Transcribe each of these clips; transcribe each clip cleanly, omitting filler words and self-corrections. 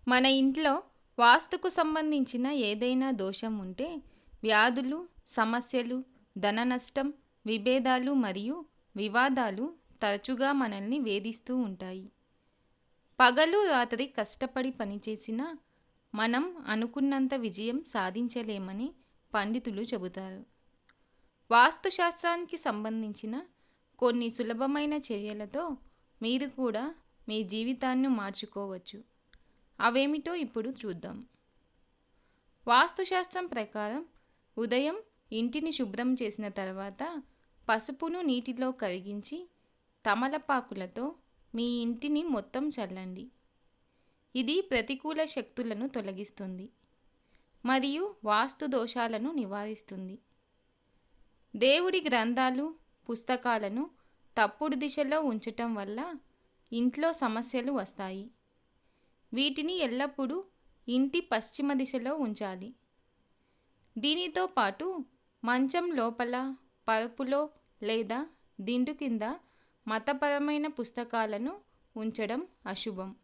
మన ఇంట్లో వాస్తుకు సంబంధించిన ఏదైనా దోషం ఉంటే వ్యాధులు, సమస్యలు, ధన నష్టం, విభేదాలు మరియు వివాదాలు తరచుగా మనల్ని వేధిస్తూ ఉంటాయి. పగలు రాత్రి కష్టపడి పనిచేసినా మనం అనుకున్నంత విజయం సాధించలేమని పండితులు చెబుతారు. వాస్తుశాస్త్రానికి సంబంధించిన కొన్ని సులభమైన చర్యలతో మీరు కూడా మీ జీవితాన్ని మార్చుకోవచ్చు. అవేమిటో ఇప్పుడు చూద్దాం. వాస్తుశాస్త్రం ప్రకారం ఉదయం ఇంటిని శుభ్రం చేసిన తర్వాత పసుపును నీటిలో కరిగించి తమలపాకులతో మీ ఇంటిని మొత్తం చల్లండి. ఇది ప్రతికూల శక్తులను తొలగిస్తుంది మరియు వాస్తు దోషాలను నివారిస్తుంది. దేవుడి గ్రంథాలు, పుస్తకాలను తప్పుడు దిశలో ఉంచటం వల్ల ఇంట్లో సమస్యలు వస్తాయి. వీటిని ఎల్లప్పుడూ ఇంటి పశ్చిమ దిశలో ఉంచాలి. దీనితో పాటు మంచం లోపల, పరుపులో లేదా దిండు కింద మతపరమైన పుస్తకాలను ఉంచడం అశుభం.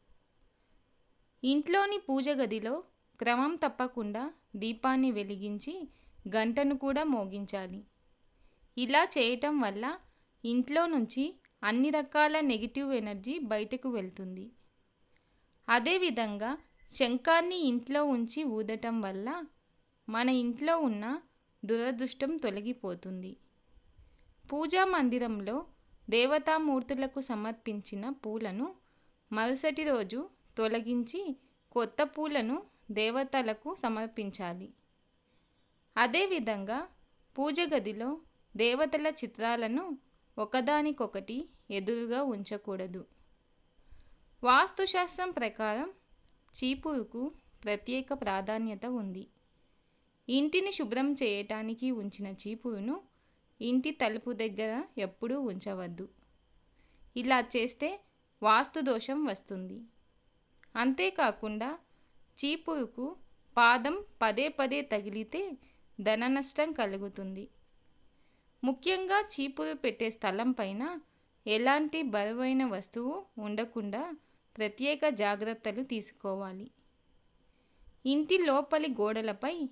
ఇంట్లోని పూజ గదిలో క్రమం తప్పకుండా దీపాన్ని వెలిగించి గంటను కూడా మోగించాలి. ఇలా చేయటం వల్ల ఇంట్లో నుంచి అన్ని రకాల నెగిటివ్ ఎనర్జీ బయటకు వెళ్తుంది. అదేవిధంగా శంఖాన్ని ఇంట్లో ఉంచి ఊదటం వల్ల మన ఇంట్లో ఉన్న దురదృష్టం తొలగిపోతుంది. పూజా మందిరంలో దేవతామూర్తులకు సమర్పించిన పూలను మరుసటి రోజు తొలగించి కొత్త పూలను దేవతలకు సమర్పించాలి. అదేవిధంగా పూజ గదిలో దేవతల చిత్రాలను ఒకదానికొకటి ఎదురుగా ఉంచకూడదు. వాస్తుశాస్త్రం ప్రకారం చీపురుకు ప్రత్యేక ప్రాధాన్యత ఉంది. ఇంటిని శుభ్రం చేయటానికి ఉంచిన చీపురును ఇంటి తలుపు దగ్గర ఎప్పుడూ ఉంచవద్దు. ఇలా చేస్తే వాస్తు దోషం వస్తుంది. అంతేకాకుండా చీపురుకు పాదం పదే పదే తగిలితే ధన నష్టం కలుగుతుంది. ముఖ్యంగా చీపురు పెట్టే స్థలం పైన ఎలాంటి బరువైన వస్తువు ఉండకుండా ప్రత్యేక జాగ్రత్తలు తీసుకోవాలి. ఇంటి లోపలి గోడలపై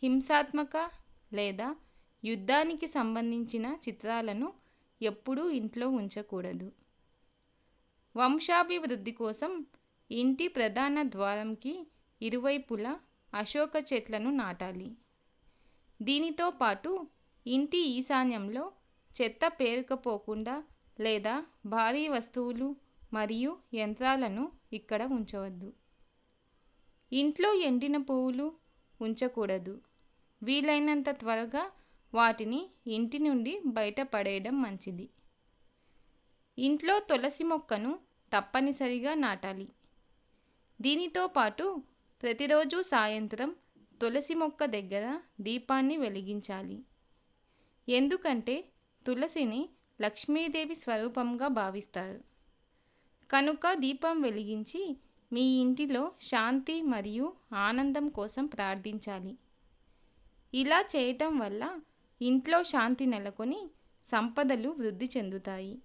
హింసాత్మక లేదా యుద్ధానికి సంబంధించిన చిత్రాలను ఎప్పుడూ ఇంట్లో ఉంచకూడదు. వంశాభివృద్ధి కోసం ఇంటి ప్రధాన ద్వారంకి ఇరువైపులా అశోక చెట్లను నాటాలి. దీనితో పాటు ఇంటి ఈశాన్యంలో చెత్త పేరుకుపోకుండా లేదా భారీ వస్తువులు మరియు యంత్రాలను ఇక్కడ ఉంచవద్దు. ఇంట్లో ఎండిన పువ్వులు ఉంచకూడదు. వీలైనంత త్వరగా వాటిని ఇంటి నుండి బయటపడేయడం మంచిది. ఇంట్లో తులసి మొక్కను తప్పనిసరిగా నాటాలి. దీనితో పాటు ప్రతిరోజు సాయంత్రం తులసి మొక్క దగ్గర దీపాన్ని వెలిగించాలి. ఎందుకంటే తులసిని లక్ష్మీదేవి స్వరూపంగా భావిస్తారు. కనుక దీపం వెలిగించి మీ ఇంటిలో శాంతి మరియు ఆనందం కోసం ప్రార్థించాలి. ఇలా చేయటం వల్ల ఇంట్లో శాంతి నెలకొని సంపదలు వృద్ధి చెందుతాయి.